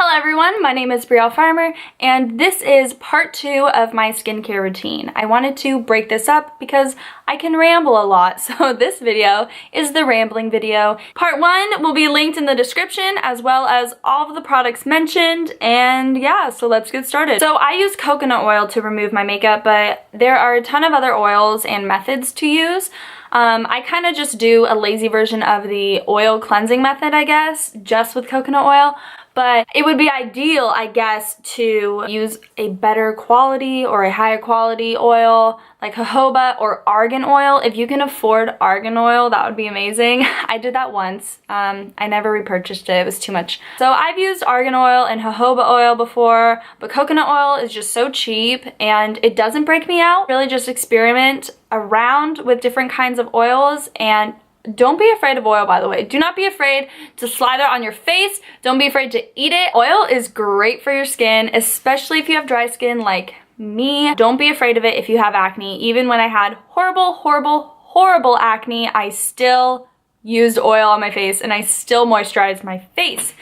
Hello everyone, my name is Brielle Farmer, and this is part 2 of my skincare routine. I wanted to break this up because I can ramble a lot, so this video is the rambling video. Part 1 will be linked in the description, as well as all of the products mentioned, and yeah, so let's get started. So I use coconut oil to remove my makeup, but there are a ton of other oils and methods to use. I kind of just do a lazy version of the oil cleansing method, I guess, just with coconut oil. But it would be ideal, I guess, to use a better quality or a higher quality oil like jojoba or argan oil. If you can afford argan oil, that would be amazing. I did that once. I never repurchased it. It was too much. So I've used argan oil and jojoba oil before, but coconut oil is just so cheap and it doesn't break me out. Really just experiment around with different kinds of oils, and don't be afraid of oil, by the way. Do not be afraid to slather on your face. Don't be afraid to eat it. Oil is great for your skin, especially if you have dry skin like me. Don't be afraid of it if you have acne. Even when I had horrible acne, I still used oil on my face and I still moisturized my face,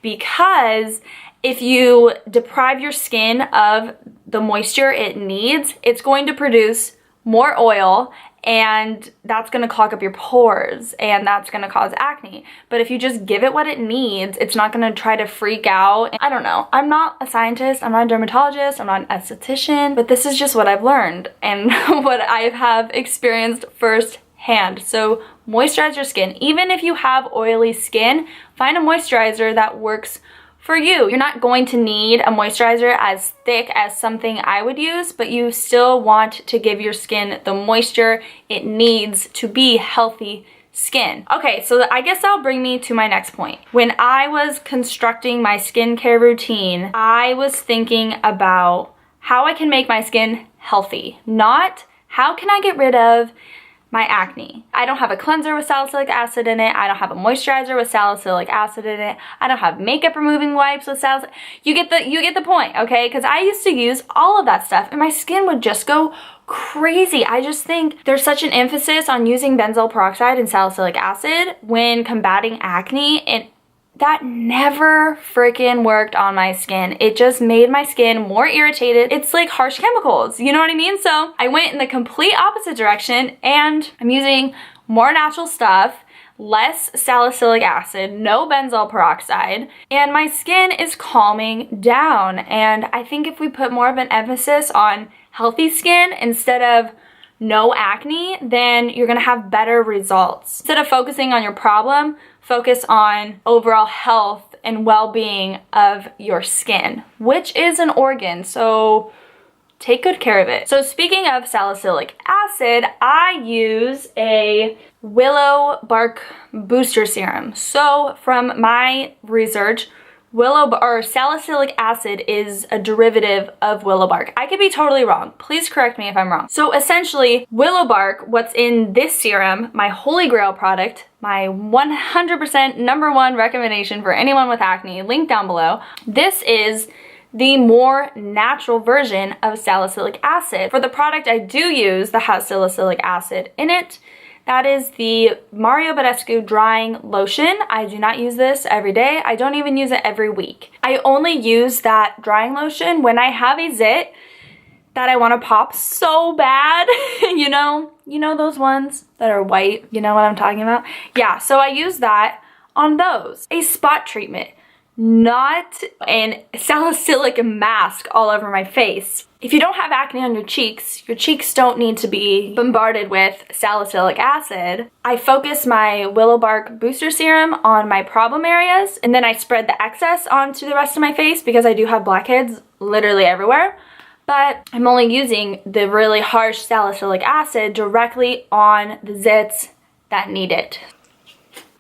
because if you deprive your skin of the moisture it needs, it's going to produce more oil, and that's gonna clog up your pores and that's gonna cause acne. But if you just give it what it needs, it's not gonna try to freak out. I don't know, I'm not a scientist, I'm not a dermatologist, I'm not an esthetician, but this is just what I've learned and what I have experienced firsthand. So moisturize your skin. Even if you have oily skin, find a moisturizer that works for you. You're not going to need a moisturizer as thick as something I would use, but you still want to give your skin the moisture it needs to be healthy skin. Okay, so I guess that'll bring me to my next point. When I was constructing my skincare routine, I was thinking about how I can make my skin healthy, not how can I get rid of my acne. I don't have a cleanser with salicylic acid in it. I don't have a moisturizer with salicylic acid in it. I don't have makeup removing wipes with salicylic. You get the point, okay? Because I used to use all of that stuff and my skin would just go crazy. I just think there's such an emphasis on using benzoyl peroxide and salicylic acid when combating acne, and that never freaking worked on my skin. It just made my skin more irritated. It's like harsh chemicals, you know what I mean? So I went in the complete opposite direction and I'm using more natural stuff, less salicylic acid, no benzoyl peroxide, and my skin is calming down. And I think if we put more of an emphasis on healthy skin instead of no acne, then you're gonna have better results. Instead of focusing on your problem, focus on overall health and well-being of your skin, which is an organ, so take good care of it. So speaking of salicylic acid, I use a willow bark booster serum. So from my research, salicylic acid is a derivative of willow bark. I could be totally wrong. Please correct me if I'm wrong. So essentially, willow bark, what's in this serum, my holy grail product, my 100% #1 recommendation for anyone with acne, link down below. This is the more natural version of salicylic acid. For the product I do use that has salicylic acid in it, that is the Mario Badescu drying lotion. I do not use this every day. I don't even use it every week. I only use that drying lotion when I have a zit that I want to pop so bad. you know those ones that are white? You know what I'm talking about? Yeah, so I use that on those. A spot treatment, not an salicylic mask all over my face. If you don't have acne on your cheeks don't need to be bombarded with salicylic acid. I focus my willow bark booster serum on my problem areas, and then I spread the excess onto the rest of my face because I do have blackheads literally everywhere. But I'm only using the really harsh salicylic acid directly on the zits that need it.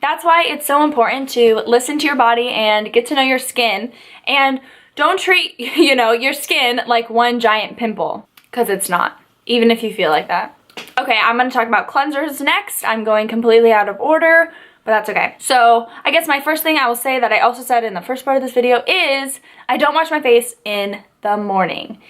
That's why it's so important to listen to your body and get to know your skin, and don't treat, your skin like one giant pimple, because it's not, even if you feel like that. Okay, I'm going to talk about cleansers next. I'm going completely out of order, but that's okay. So I guess my first thing I will say that I also said in the first part of this video is I don't wash my face in the morning.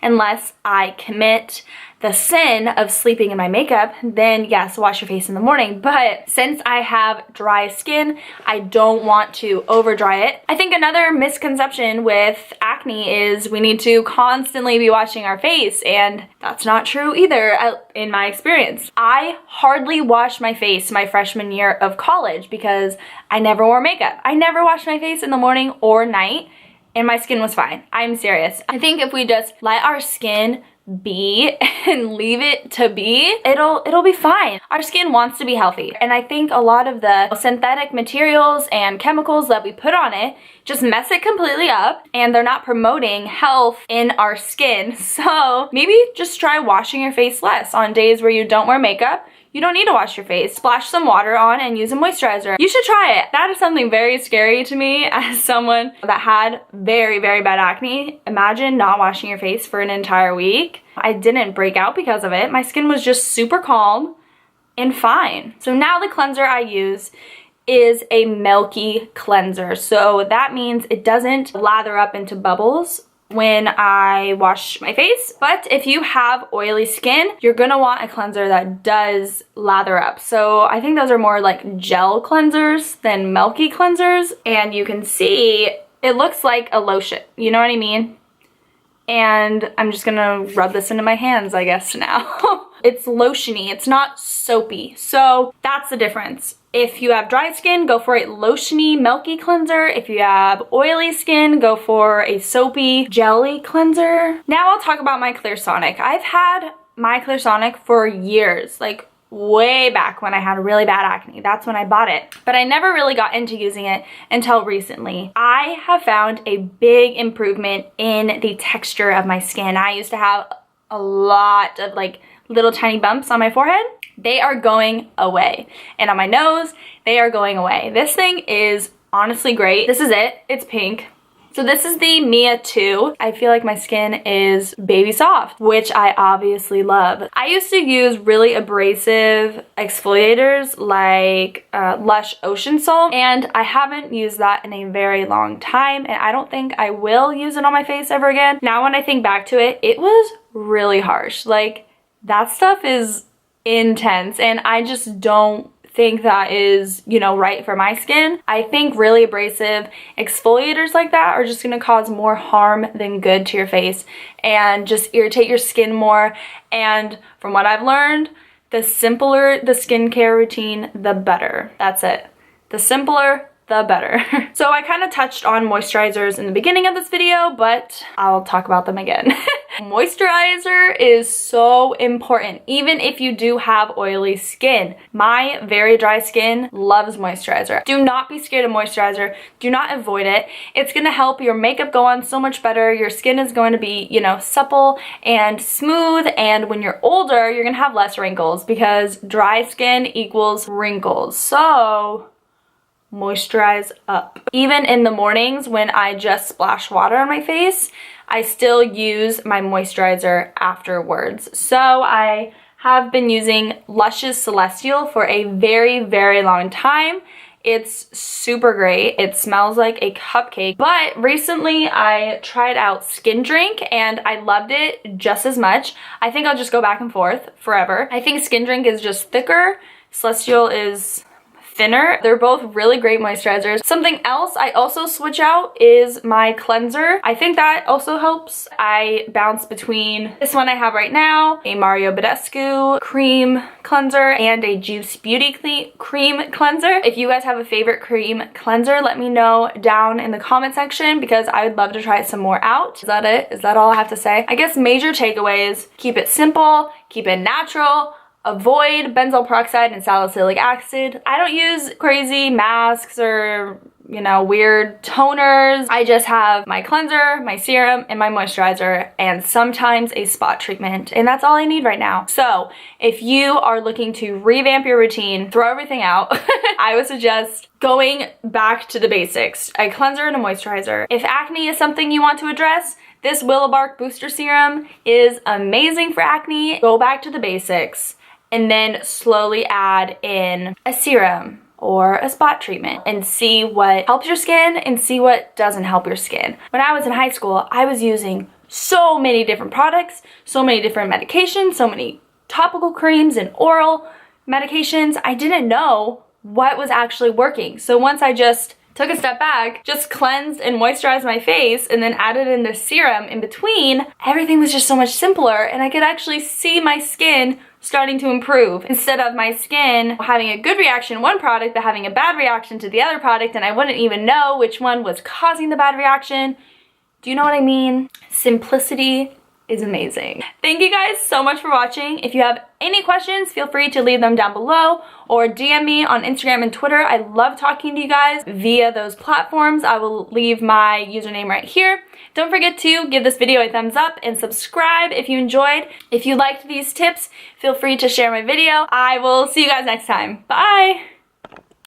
unless I commit the sin of sleeping in my makeup, then yes, wash your face in the morning. But since I have dry skin, I don't want to over dry it. I think another misconception with acne is we need to constantly be washing our face, and that's not true either in my experience. I hardly washed my face my freshman year of college because I never wore makeup. I never washed my face in the morning or night, and my skin was fine. I'm serious. I think if we just let our skin be and leave it to be, it'll be fine. Our skin wants to be healthy, and I think a lot of the synthetic materials and chemicals that we put on it just mess it completely up, and they're not promoting health in our skin. So maybe just try washing your face less on days where you don't wear makeup. You don't need to wash your face. Splash some water on and use a moisturizer. You should try it. That is something very scary to me as someone that had very, very bad acne. Imagine not washing your face for an entire week. I didn't break out because of it. My skin was just super calm and fine. So now the cleanser I use is a milky cleanser. So that means it doesn't lather up into bubbles when I wash my face. But if you have oily skin, you're gonna want a cleanser that does lather up. So I think those are more like gel cleansers than milky cleansers. And you can see it looks like a lotion, you know what I mean? And I'm just gonna rub this into my hands, I guess, now. It's lotiony, it's not soapy. So that's the difference. If you have dry skin, go for a lotiony, milky cleanser. If you have oily skin, go for a soapy, jelly cleanser. Now I'll talk about my Clearsonic. I've had my Clearsonic for years, like way back when I had really bad acne. That's when I bought it. But I never really got into using it until recently. I have found a big improvement in the texture of my skin. I used to have a lot of like little tiny bumps on my forehead. They are going away. And on my nose, they are going away. This thing is honestly great. This is it. It's pink. So this is the Mia 2. I feel like my skin is baby soft, which I obviously love. I used to use really abrasive exfoliators like Lush Ocean Salt, and I haven't used that in a very long time, and I don't think I will use it on my face ever again. Now when I think back to it, it was really harsh. Like, that stuff is intense, and I just don't think that is, you know, right for my skin. I think really abrasive exfoliators like that are just gonna cause more harm than good to your face and just irritate your skin more. And from what I've learned, the simpler the skincare routine, the better. That's it. The simpler, the better. So I kind of touched on moisturizers in the beginning of this video, but I'll talk about them again. Moisturizer is so important, even if you do have oily skin. My very dry skin loves moisturizer. Do not be scared of moisturizer. Do not avoid it. It's gonna help your makeup go on so much better. Your skin is going to be, you know, supple and smooth, and when you're older, you're gonna have less wrinkles because dry skin equals wrinkles. So moisturize up. Even in the mornings when I just splash water on my face, I still use my moisturizer afterwards. So I have been using Lush's Celestial for a very, very long time. It's super great. It smells like a cupcake. But recently I tried out Skin Drink and I loved it just as much. I think I'll just go back and forth forever. I think Skin Drink is just thicker. Celestial is thinner. They're both really great moisturizers. Something else I also switch out is my cleanser. I think that also helps. I bounce between this one I have right now, a Mario Badescu cream cleanser, and a Juice Beauty cream cleanser. If you guys have a favorite cream cleanser, let me know down in the comment section because I would love to try some more out. Is that it? Is that all I have to say? I guess major takeaways: keep it simple, keep it natural, avoid benzoyl peroxide and salicylic acid. I don't use crazy masks or, you know, weird toners. I just have my cleanser, my serum, and my moisturizer, and sometimes a spot treatment. And that's all I need right now. So if you are looking to revamp your routine, throw everything out, I would suggest going back to the basics. A cleanser and a moisturizer. If acne is something you want to address, this Willow Bark Booster Serum is amazing for acne. Go back to the basics and then slowly add in a serum or a spot treatment and see what helps your skin and see what doesn't help your skin. When I was in high school, I was using so many different products, so many different medications, so many topical creams and oral medications. I didn't know what was actually working. So once I just took a step back, just cleansed and moisturized my face, and then added in the serum in between, everything was just so much simpler, and I could actually see my skin starting to improve instead of my skin having a good reaction to one product but having a bad reaction to the other product, and I wouldn't even know which one was causing the bad reaction. Do you know what I mean? Simplicity is amazing. Thank you guys so much for watching. If you have any questions, feel free to leave them down below or DM me on Instagram and Twitter. I love talking to you guys via those platforms. I will leave my username right here. Don't forget to give this video a thumbs up and subscribe if you enjoyed. If you liked these tips, feel free to share my video. I will see you guys next time. Bye!